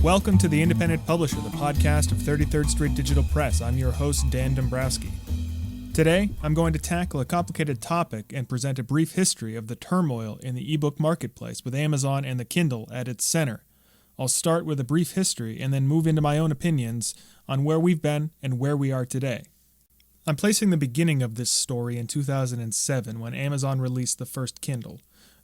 Welcome to The Independent Publisher, the podcast of 33rd Street Digital Press. I'm your host, Dan Dombrowski. Today, I'm going to tackle a complicated topic and present a brief history of the turmoil in the ebook marketplace with Amazon and the Kindle at its center. I'll start with a brief history and then move into my own opinions on where we've been and where we are today. I'm placing the beginning of this story in 2007 when Amazon released the first Kindle,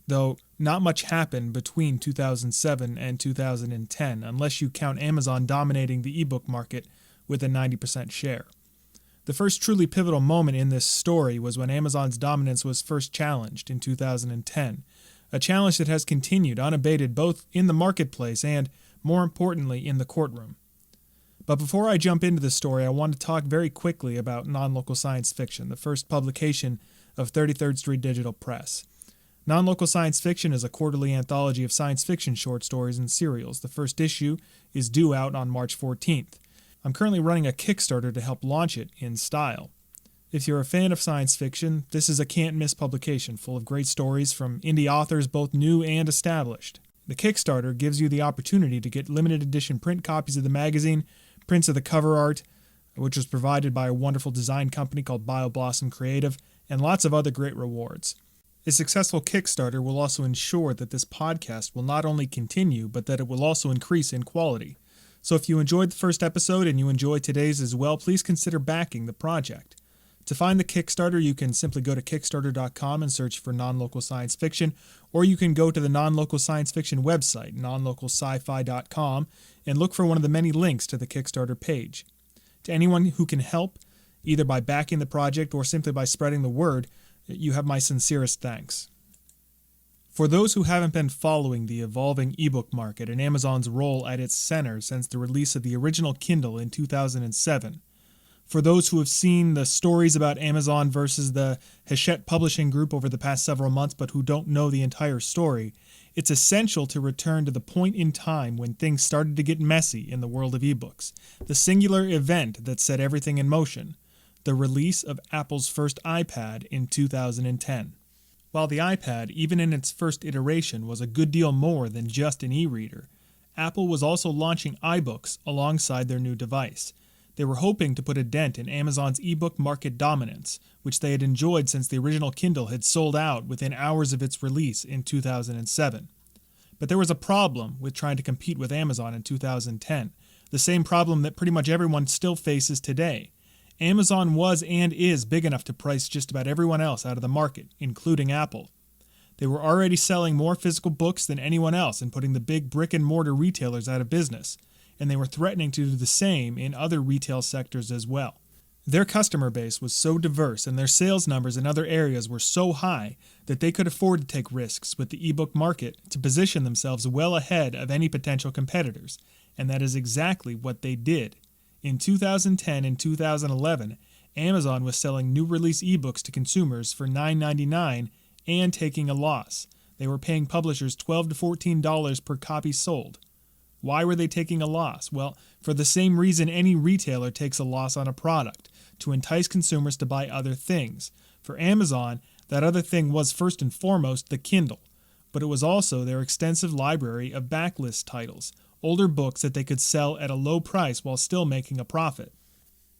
though not much happened between 2007 and 2010 unless you count Amazon dominating the ebook market with a 90% share. The first truly pivotal moment in this story was when Amazon's dominance was first challenged in 2010, a challenge that has continued unabated both in the marketplace and, more importantly, in the courtroom. But before I jump into the story, I want to talk very quickly about Non-Local Science Fiction, the first publication of 33rd Street Digital Press. Non-Local Science Fiction is a quarterly anthology of science fiction short stories and serials. The first issue is due out on March 14th. I'm currently running a Kickstarter to help launch it in style. If you're a fan of science fiction, this is a can't-miss publication full of great stories from indie authors both new and established. The Kickstarter gives you the opportunity to get limited edition print copies of the magazine, prints of the cover art, which was provided by a wonderful design company called BioBlossom Creative, and lots of other great rewards. A successful Kickstarter will also ensure that this podcast will not only continue, but that it will also increase in quality. So if you enjoyed the first episode and you enjoy today's as well, please consider backing the project. To find the Kickstarter, you can simply go to Kickstarter.com and search for Non-Local Science Fiction, or you can go to the Non-Local Science Fiction website, nonlocalsci-fi.com, and look for one of the many links to the Kickstarter page. To anyone who can help, either by backing the project or simply by spreading the word, you have my sincerest thanks. For those who haven't been following the evolving ebook market and Amazon's role at its center since the release of the original Kindle in 2007, for those who have seen the stories about Amazon versus the Hachette Publishing Group over the past several months but who don't know the entire story, it's essential to return to the point in time when things started to get messy in the world of ebooks, the singular event that set everything in motion, the release of Apple's first iPad in 2010. While the iPad, even in its first iteration, was a good deal more than just an e-reader, Apple was also launching iBooks alongside their new device. They were hoping to put a dent in Amazon's ebook market dominance, which they had enjoyed since the original Kindle had sold out within hours of its release in 2007. But there was a problem with trying to compete with Amazon in 2010, the same problem that pretty much everyone still faces today. Amazon was and is big enough to price just about everyone else out of the market, including Apple. They were already selling more physical books than anyone else and putting the big brick-and-mortar retailers out of business, and they were threatening to do the same in other retail sectors as well. Their customer base was so diverse and their sales numbers in other areas were so high that they could afford to take risks with the ebook market to position themselves well ahead of any potential competitors, and that is exactly what they did. In 2010 and 2011, Amazon was selling new release ebooks to consumers for $9.99 and taking a loss. They were paying publishers $12 to $14 per copy sold. Why were they taking a loss? Well, for the same reason any retailer takes a loss on a product, to entice consumers to buy other things. For Amazon, that other thing was first and foremost the Kindle, but it was also their extensive library of backlist titles, older books that they could sell at a low price while still making a profit.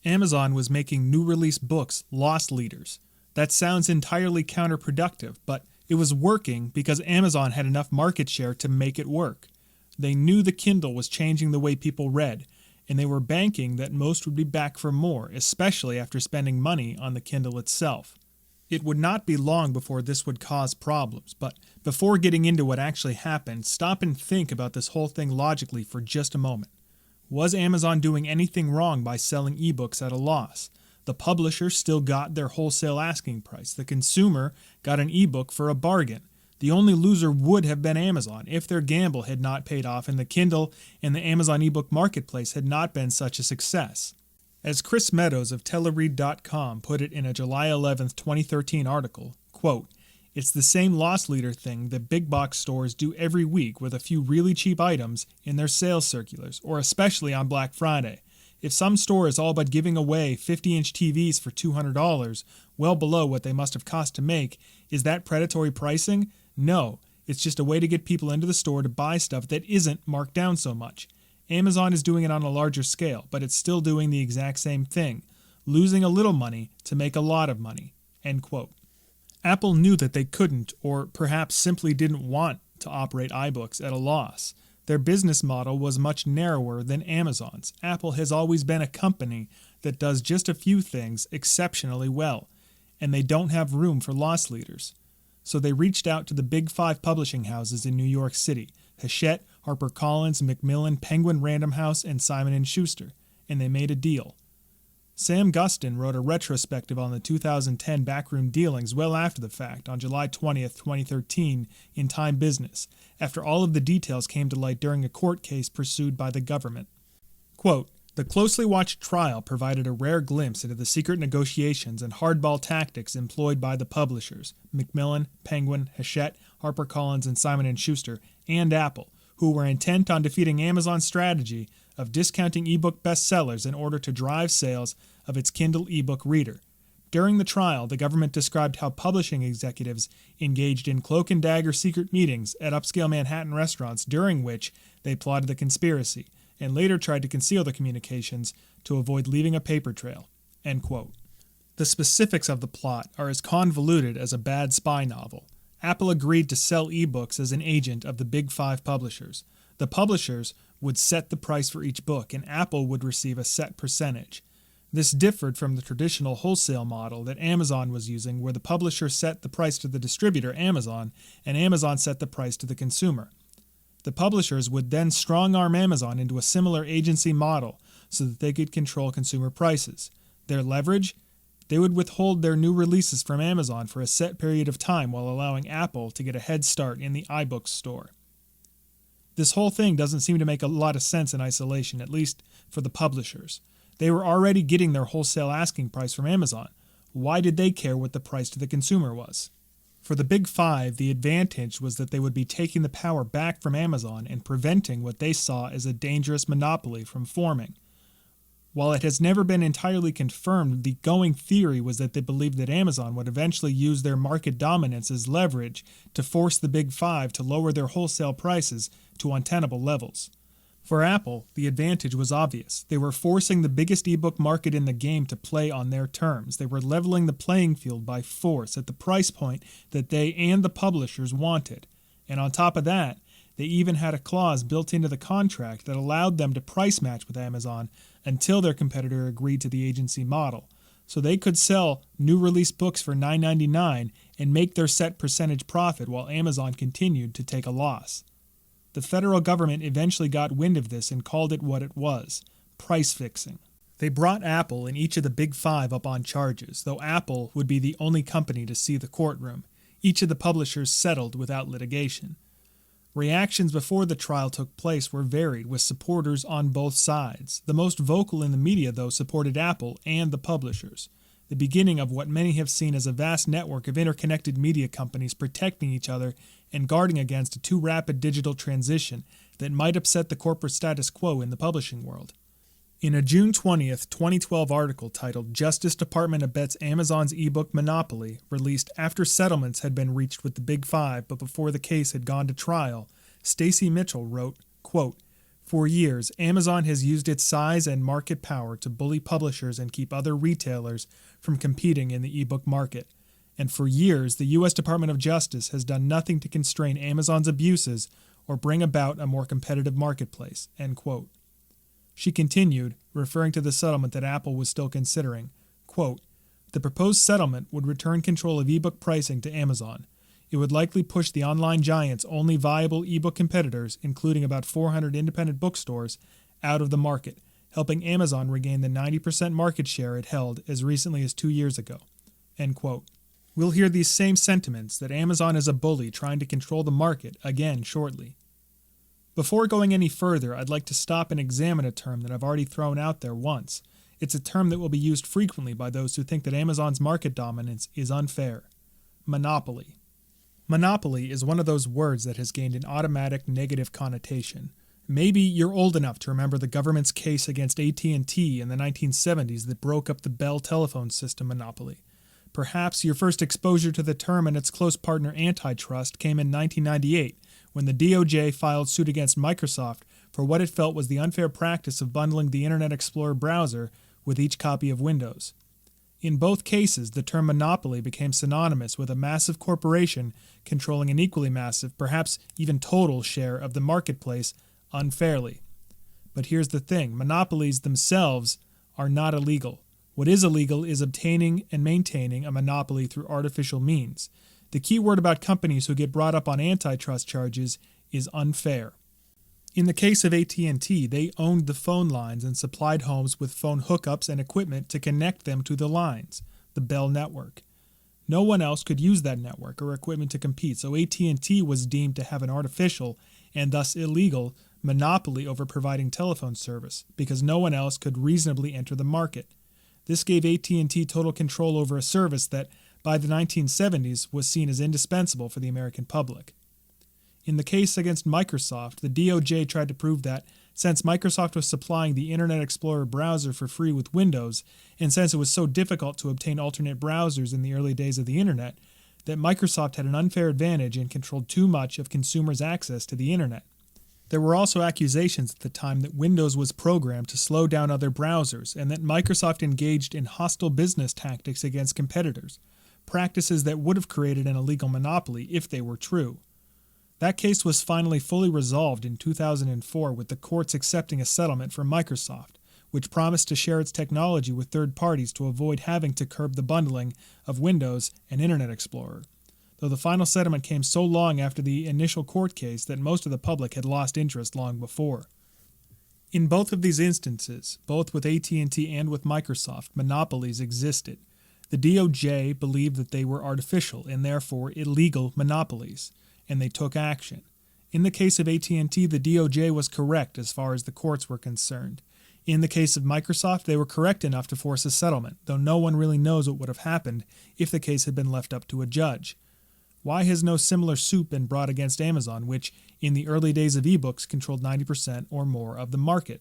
Amazon was making new release books loss leaders. That sounds entirely counterproductive, but it was working because Amazon had enough market share to make it work. They knew the Kindle was changing the way people read, and they were banking that most would be back for more, especially after spending money on the Kindle itself. It would not be long before this would cause problems, but before getting into what actually happened, stop and think about this whole thing logically for just a moment. Was Amazon doing anything wrong by selling ebooks at a loss? The publisher still got their wholesale asking price. The consumer got an ebook for a bargain. The only loser would have been Amazon if their gamble had not paid off and the Kindle and the Amazon ebook marketplace had not been such a success. As Chris Meadows of Teleread.com put it in a July 11, 2013 article, quote, "It's the same loss leader thing that big box stores do every week with a few really cheap items in their sales circulars, or especially on Black Friday. If some store is all but giving away 50-inch TVs for $200, well below what they must have cost to make, is that predatory pricing? No, it's just a way to get people into the store to buy stuff that isn't marked down so much. Amazon is doing it on a larger scale, but it's still doing the exact same thing, losing a little money to make a lot of money." End quote. Apple knew that they couldn't, or perhaps simply didn't want, to operate iBooks at a loss. Their business model was much narrower than Amazon's. Apple has always been a company that does just a few things exceptionally well, and they don't have room for loss leaders. So they reached out to the big 5 publishing houses in New York City: Hachette, HarperCollins, Macmillan, Penguin Random House, and Simon & Schuster, and they made a deal. Sam Gustin wrote a retrospective on the 2010 backroom dealings well after the fact, on July 20th, 2013, in Time Business, after all of the details came to light during a court case pursued by the government. Quote, "The closely watched trial provided a rare glimpse into the secret negotiations and hardball tactics employed by the publishers, Macmillan, Penguin, Hachette, HarperCollins, and Simon & Schuster, and Apple, who were intent on defeating Amazon's strategy of discounting ebook bestsellers in order to drive sales of its Kindle ebook reader. During the trial, the government described how publishing executives engaged in cloak and dagger secret meetings at upscale Manhattan restaurants during which they plotted the conspiracy, and later tried to conceal the communications to avoid leaving a paper trail." End quote. The specifics of the plot are as convoluted as a bad spy novel. Apple agreed to sell ebooks as an agent of the big 5 publishers. The publishers would set the price for each book, and Apple would receive a set percentage. This differed from the traditional wholesale model that Amazon was using, where the publisher set the price to the distributor, Amazon, and Amazon set the price to the consumer. The publishers would then strong-arm Amazon into a similar agency model so that they could control consumer prices. Their leverage? They would withhold their new releases from Amazon for a set period of time while allowing Apple to get a head start in the iBooks store. This whole thing doesn't seem to make a lot of sense in isolation, at least for the publishers. They were already getting their wholesale asking price from Amazon. Why did they care what the price to the consumer was? For the big 5, the advantage was that they would be taking the power back from Amazon and preventing what they saw as a dangerous monopoly from forming. While it has never been entirely confirmed, the going theory was that they believed that Amazon would eventually use their market dominance as leverage to force the big 5 to lower their wholesale prices to untenable levels. For Apple, the advantage was obvious. They were forcing the biggest ebook market in the game to play on their terms. They were leveling the playing field by force at the price point that they and the publishers wanted. And on top of that, they even had a clause built into the contract that allowed them to price match with Amazon until their competitor agreed to the agency model. So they could sell new release books for $9.99 and make their set percentage profit while Amazon continued to take a loss. The federal government eventually got wind of this and called it what it was: price fixing. They brought Apple and each of the big 5 up on charges, though Apple would be the only company to see the courtroom. Each of the publishers settled without litigation. Reactions before the trial took place were varied, with supporters on both sides. The most vocal in the media, though, supported Apple and the publishers, the beginning of what many have seen as a vast network of interconnected media companies protecting each other and guarding against a too rapid digital transition that might upset the corporate status quo in the publishing world. In a June 20th, 2012 article titled "Justice Department Abets Amazon's Ebook Monopoly," released after settlements had been reached with the Big 5 but before the case had gone to trial, Stacy Mitchell wrote, quote, "For years, Amazon has used its size and market power to bully publishers and keep other retailers from competing in the ebook market. And for years, the U.S. Department of Justice has done nothing to constrain Amazon's abuses or bring about a more competitive marketplace." End quote. She continued, referring to the settlement that Apple was still considering, quote, "The proposed settlement would return control of ebook pricing to Amazon. It would likely push the online giant's only viable ebook competitors, including about 400 independent bookstores, out of the market, helping Amazon regain the 90% market share it held as recently as 2 years ago." End quote. We'll hear these same sentiments that Amazon is a bully trying to control the market again shortly. Before going any further, I'd like to stop and examine a term that I've already thrown out there once. It's a term that will be used frequently by those who think that Amazon's market dominance is unfair: monopoly. Monopoly is one of those words that has gained an automatic negative connotation. Maybe you're old enough to remember the government's case against AT&T in the 1970s that broke up the Bell telephone system monopoly. Perhaps your first exposure to the term and its close partner antitrust came in 1998, when the DOJ filed suit against Microsoft for what it felt was the unfair practice of bundling the Internet Explorer browser with each copy of Windows. In both cases, the term monopoly became synonymous with a massive corporation controlling an equally massive, perhaps even total, share of the marketplace unfairly. But here's the thing, monopolies themselves are not illegal. What is illegal is obtaining and maintaining a monopoly through artificial means. The key word about companies who get brought up on antitrust charges is unfair. In the case of AT&T, they owned the phone lines and supplied homes with phone hookups and equipment to connect them to the lines, the Bell network. No one else could use that network or equipment to compete, so AT&T was deemed to have an artificial, and thus illegal, monopoly over providing telephone service, because no one else could reasonably enter the market. This gave AT&T total control over a service that, by the 1970s, was seen as indispensable for the American public. In the case against Microsoft, the DOJ tried to prove that, since Microsoft was supplying the Internet Explorer browser for free with Windows, and since it was so difficult to obtain alternate browsers in the early days of the Internet, that Microsoft had an unfair advantage and controlled too much of consumers' access to the Internet. There were also accusations at the time that Windows was programmed to slow down other browsers, and that Microsoft engaged in hostile business tactics against competitors, practices that would have created an illegal monopoly if they were true. That case was finally fully resolved in 2004 with the courts accepting a settlement from Microsoft, which promised to share its technology with third parties to avoid having to curb the bundling of Windows and Internet Explorer, though the final settlement came so long after the initial court case that most of the public had lost interest long before. In both of these instances, both with AT&T and with Microsoft, monopolies existed. The DOJ believed that they were artificial and therefore illegal monopolies, and they took action. In the case of AT&T, the DOJ was correct as far as the courts were concerned. In the case of Microsoft, they were correct enough to force a settlement, though no one really knows what would have happened if the case had been left up to a judge. Why has no similar suit been brought against Amazon, which, in the early days of ebooks, controlled 90% or more of the market?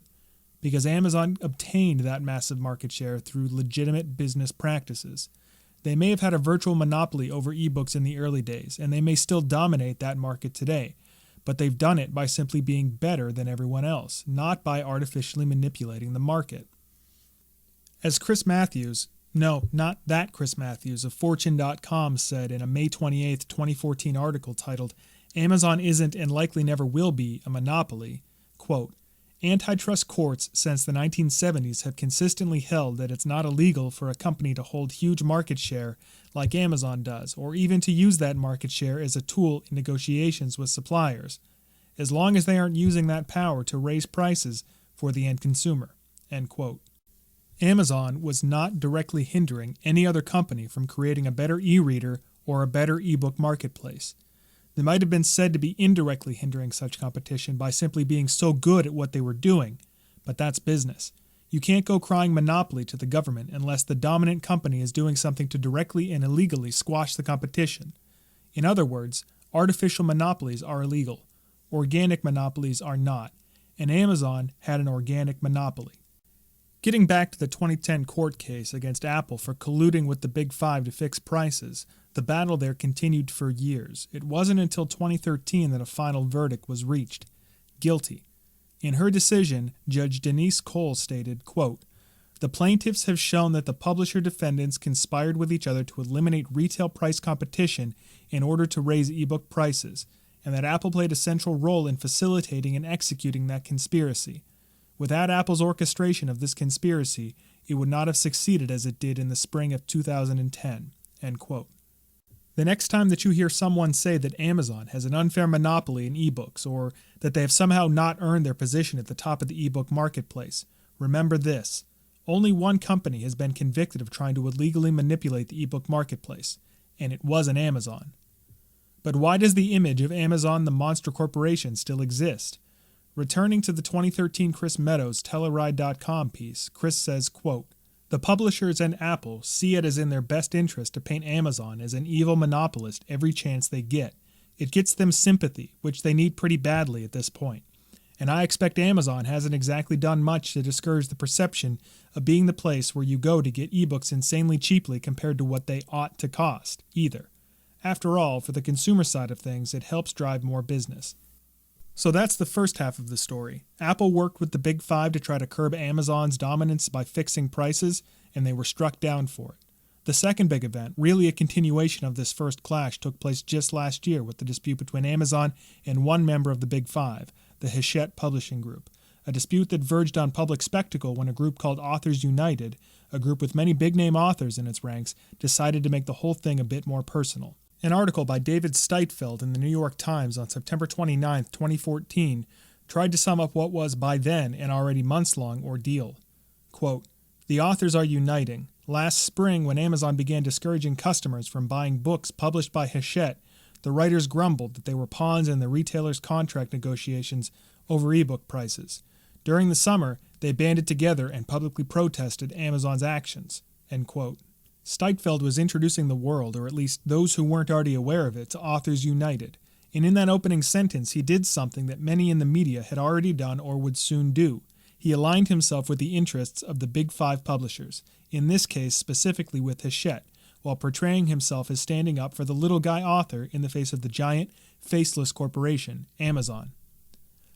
Because Amazon obtained that massive market share through legitimate business practices. They may have had a virtual monopoly over ebooks in the early days, and they may still dominate that market today, but they've done it by simply being better than everyone else, not by artificially manipulating the market. As Chris Matthews, no, not that Chris Matthews, of Fortune.com said in a May 28, 2014 article titled, "Amazon isn't and likely never will be a monopoly," quote, "Antitrust courts since the 1970s have consistently held that it's not illegal for a company to hold huge market share like Amazon does, or even to use that market share as a tool in negotiations with suppliers, as long as they aren't using that power to raise prices for the end consumer." End quote. Amazon was not directly hindering any other company from creating a better e-reader or a better ebook marketplace. They might have been said to be indirectly hindering such competition by simply being so good at what they were doing, but that's business. You can't go crying monopoly to the government unless the dominant company is doing something to directly and illegally squash the competition. In other words, artificial monopolies are illegal. Organic monopolies are not, and Amazon had an organic monopoly. Getting back to the 2010 court case against Apple for colluding with the Big Five to fix prices, the battle there continued for years. It wasn't until 2013 that a final verdict was reached. Guilty. In her decision, Judge Denise Cole stated, quote, "The plaintiffs have shown that the publisher defendants conspired with each other to eliminate retail price competition in order to raise ebook prices, and that Apple played a central role in facilitating and executing that conspiracy. Without Apple's orchestration of this conspiracy, it would not have succeeded as it did in the spring of 2010. End quote. The next time that you hear someone say that Amazon has an unfair monopoly in ebooks, or that they have somehow not earned their position at the top of the ebook marketplace, remember this. Only one company has been convicted of trying to illegally manipulate the ebook marketplace, and it wasn't Amazon. But why does the image of Amazon, the monster corporation, still exist? Returning to the 2013 Chris Meadows Telluride.com piece, Chris says, quote, "The publishers and Apple see it as in their best interest to paint Amazon as an evil monopolist every chance they get. It gets them sympathy, which they need pretty badly at this point. And I expect Amazon hasn't exactly done much to discourage the perception of being the place where you go to get ebooks insanely cheaply compared to what they ought to cost, either. After all, for the consumer side of things, it helps drive more business." So that's the first half of the story. Apple worked with the Big Five to try to curb Amazon's dominance by fixing prices, and they were struck down for it. The second big event, really a continuation of this first clash, took place just last year with the dispute between Amazon and one member of the Big Five, the Hachette Publishing Group, a dispute that verged on public spectacle when a group called Authors United, a group with many big-name authors in its ranks, decided to make the whole thing a bit more personal. An article by David Steitfeld in the New York Times on September 29, 2014, tried to sum up what was, by then, an already months-long ordeal. Quote, "The authors are uniting. Last spring, when Amazon began discouraging customers from buying books published by Hachette, the writers grumbled that they were pawns in the retailers' contract negotiations over ebook prices. During the summer, they banded together and publicly protested Amazon's actions." End quote. Steitfeld was introducing the world, or at least those who weren't already aware of it, to Authors United. And in that opening sentence, he did something that many in the media had already done or would soon do. He aligned himself with the interests of the Big Five publishers, in this case specifically with Hachette, while portraying himself as standing up for the little guy author in the face of the giant, faceless corporation, Amazon.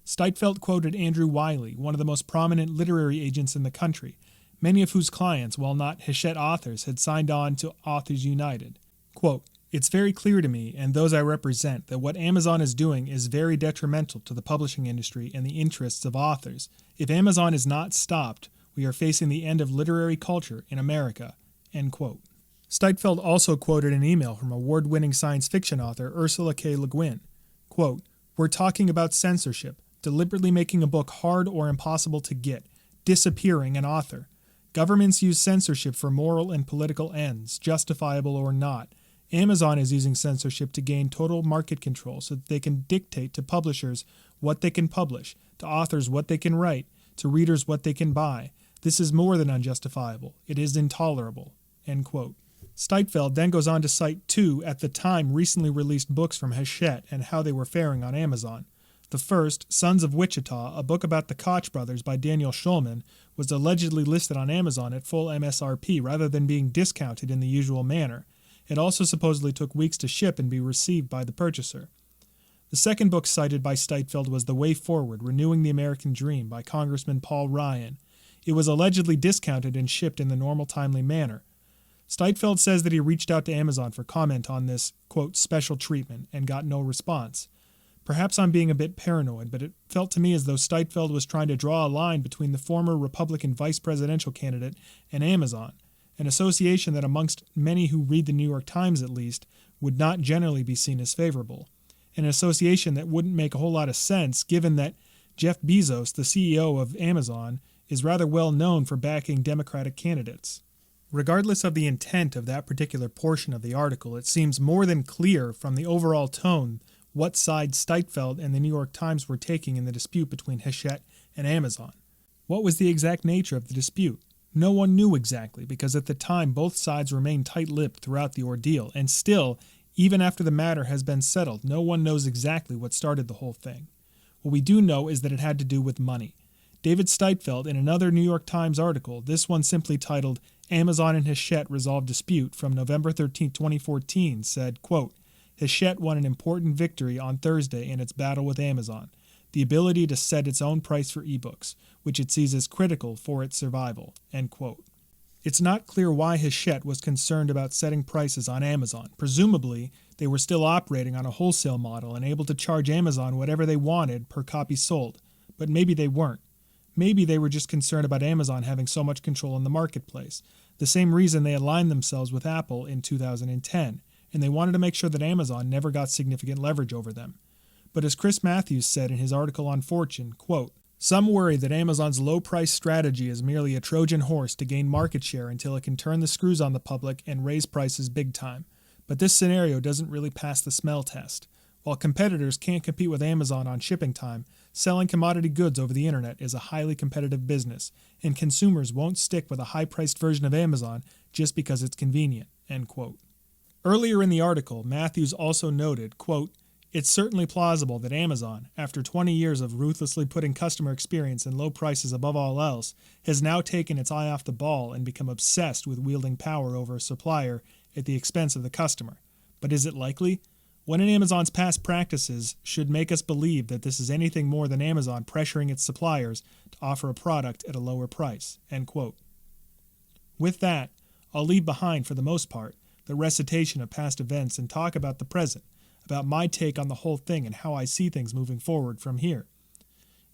Steitfeld quoted Andrew Wiley, one of the most prominent literary agents in the country, many of whose clients, while not Hachette authors, had signed on to Authors United. Quote, "It's very clear to me and those I represent that what Amazon is doing is very detrimental to the publishing industry and the interests of authors. If Amazon is not stopped, we are facing the end of literary culture in America." End quote. Steitfeld also quoted an email from award-winning science fiction author Ursula K. Le Guin. Quote, "We're talking about censorship, deliberately making a book hard or impossible to get, disappearing an author. Governments use censorship for moral and political ends, justifiable or not. Amazon is using censorship to gain total market control so that they can dictate to publishers what they can publish, to authors what they can write, to readers what they can buy. This is more than unjustifiable. It is intolerable." End quote. Steitfeld then goes on to cite two, at the time, recently released books from Hachette and how they were faring on Amazon. The first, Sons of Wichita, a book about the Koch brothers by Daniel Schulman, was allegedly listed on Amazon at full MSRP rather than being discounted in the usual manner. It also supposedly took weeks to ship and be received by the purchaser. The second book cited by Steitfeld was The Way Forward, Renewing the American Dream by Congressman Paul Ryan. It was allegedly discounted and shipped in the normal timely manner. Steitfeld says that he reached out to Amazon for comment on this, quote, "special treatment," and got no response. Perhaps I'm being a bit paranoid, but it felt to me as though Steitfeld was trying to draw a line between the former Republican vice presidential candidate and Amazon, an association that amongst many who read the New York Times at least would not generally be seen as favorable, an association that wouldn't make a whole lot of sense given that Jeff Bezos, the CEO of Amazon, is rather well known for backing Democratic candidates. Regardless of the intent of that particular portion of the article, it seems more than clear from the overall tone what side Steitfeld and the New York Times were taking in the dispute between Hachette and Amazon. What was the exact nature of the dispute? No one knew exactly, because at the time both sides remained tight-lipped throughout the ordeal, and still, even after the matter has been settled, no one knows exactly what started the whole thing. What we do know is that it had to do with money. David Steitfeld, in another New York Times article, this one simply titled "Amazon and Hachette Resolve Dispute" from November 13, 2014, said, quote, "Hachette won an important victory on Thursday in its battle with Amazon, the ability to set its own price for ebooks, which it sees as critical for its survival." End quote. It's not clear why Hachette was concerned about setting prices on Amazon. Presumably, they were still operating on a wholesale model and able to charge Amazon whatever they wanted per copy sold. But maybe they weren't. Maybe they were just concerned about Amazon having so much control in the marketplace, the same reason they aligned themselves with Apple in 2010, and they wanted to make sure that Amazon never got significant leverage over them. But as Chris Matthews said in his article on Fortune, quote, "Some worry that Amazon's low-price strategy is merely a Trojan horse to gain market share until it can turn the screws on the public and raise prices big time. But this scenario doesn't really pass the smell test. While competitors can't compete with Amazon on shipping time, selling commodity goods over the internet is a highly competitive business, and consumers won't stick with a high-priced version of Amazon just because it's convenient." End quote. Earlier in the article, Matthews also noted, quote, "It's certainly plausible that Amazon, after 20 years of ruthlessly putting customer experience and low prices above all else, has now taken its eye off the ball and become obsessed with wielding power over a supplier at the expense of the customer. But is it likely? What in Amazon's past practices should make us believe that this is anything more than Amazon pressuring its suppliers to offer a product at a lower price?" End quote. With that, I'll leave behind, for the most part, the recitation of past events and talk about the present, about my take on the whole thing and how I see things moving forward from here.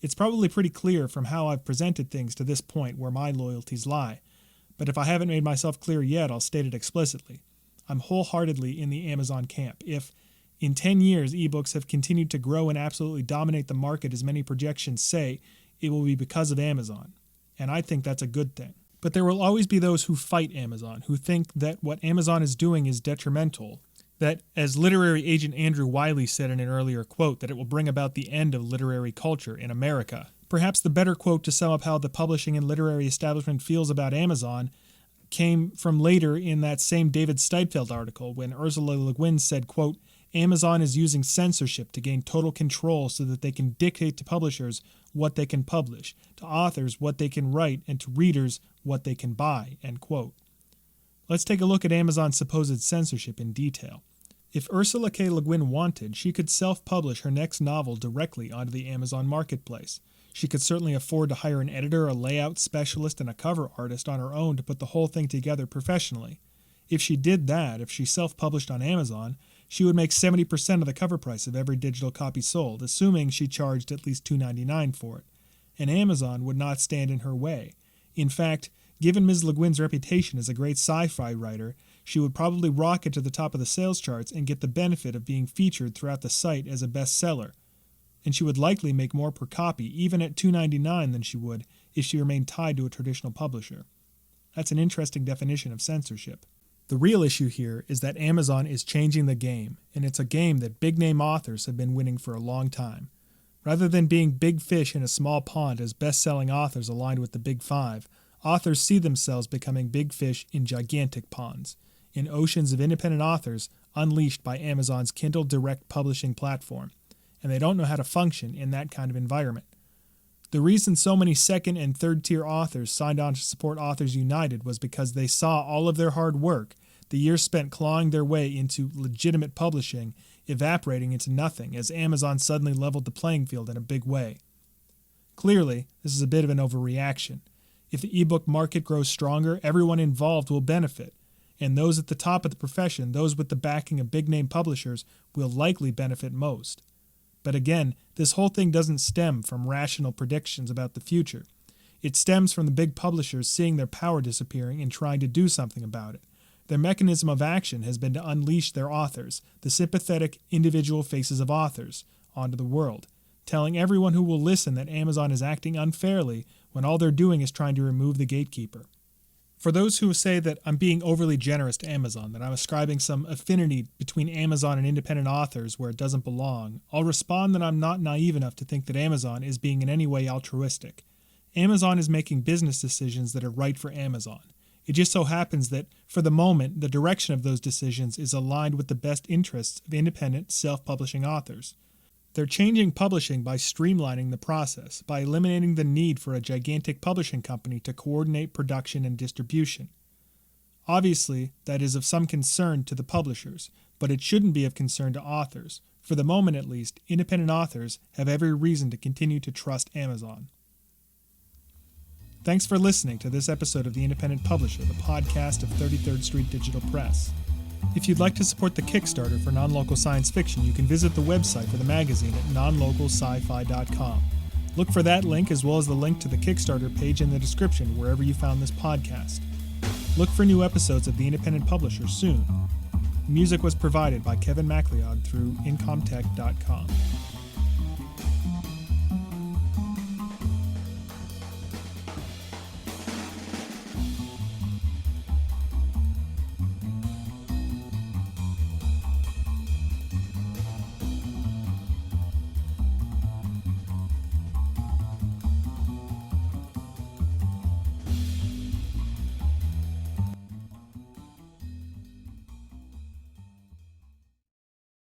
It's probably pretty clear from how I've presented things to this point where my loyalties lie, but if I haven't made myself clear yet, I'll state it explicitly. I'm wholeheartedly in the Amazon camp. If, in 10 years, ebooks have continued to grow and absolutely dominate the market as many projections say, it will be because of Amazon. And I think that's a good thing. But there will always be those who fight Amazon, who think that what Amazon is doing is detrimental, that, as literary agent Andrew Wiley said in an earlier quote, that it will bring about the end of literary culture in America. Perhaps the better quote to sum up how the publishing and literary establishment feels about Amazon came from later in that same David Steinfeld article when Ursula Le Guin said, quote, "Amazon is using censorship to gain total control so that they can dictate to publishers what they can publish, to authors what they can write, and to readers what they can buy," end quote. Let's take a look at Amazon's supposed censorship in detail. If Ursula K. Le Guin wanted, she could self-publish her next novel directly onto the Amazon marketplace. She could certainly afford to hire an editor, a layout specialist, and a cover artist on her own to put the whole thing together professionally. If she did that, if she self-published on Amazon, she would make 70% of the cover price of every digital copy sold, assuming she charged at least $2.99 for it. And Amazon would not stand in her way. In fact, given Ms. Le Guin's reputation as a great sci-fi writer, she would probably rocket to the top of the sales charts and get the benefit of being featured throughout the site as a bestseller. And she would likely make more per copy, even at $2.99, than she would if she remained tied to a traditional publisher. That's an interesting definition of censorship. The real issue here is that Amazon is changing the game, and it's a game that big-name authors have been winning for a long time. Rather than being big fish in a small pond as best-selling authors aligned with the Big Five, authors see themselves becoming big fish in gigantic ponds, in oceans of independent authors unleashed by Amazon's Kindle direct publishing platform, and they don't know how to function in that kind of environment. The reason so many second and third-tier authors signed on to support Authors United was because they saw all of their hard work, the years spent clawing their way into legitimate publishing, evaporating into nothing as Amazon suddenly leveled the playing field in a big way. Clearly, this is a bit of an overreaction. If the ebook market grows stronger, everyone involved will benefit, and those at the top of the profession, those with the backing of big-name publishers, will likely benefit most. But again, this whole thing doesn't stem from rational predictions about the future. It stems from the big publishers seeing their power disappearing and trying to do something about it. Their mechanism of action has been to unleash their authors, the sympathetic individual faces of authors, onto the world, telling everyone who will listen that Amazon is acting unfairly when all they're doing is trying to remove the gatekeeper. For those who say that I'm being overly generous to Amazon, that I'm ascribing some affinity between Amazon and independent authors where it doesn't belong, I'll respond that I'm not naive enough to think that Amazon is being in any way altruistic. Amazon is making business decisions that are right for Amazon. It just so happens that, for the moment, the direction of those decisions is aligned with the best interests of independent, self-publishing authors. They're changing publishing by streamlining the process, by eliminating the need for a gigantic publishing company to coordinate production and distribution. Obviously, that is of some concern to the publishers, but it shouldn't be of concern to authors. For the moment at least, independent authors have every reason to continue to trust Amazon. Thanks for listening to this episode of The Independent Publisher, the podcast of 33rd Street Digital Press. If you'd like to support the Kickstarter for non-local science fiction, you can visit the website for the magazine at nonlocalsci-fi.com. Look for that link as well as the link to the Kickstarter page in the description wherever you found this podcast. Look for new episodes of The Independent Publisher soon. Music was provided by Kevin MacLeod through incomtech.com.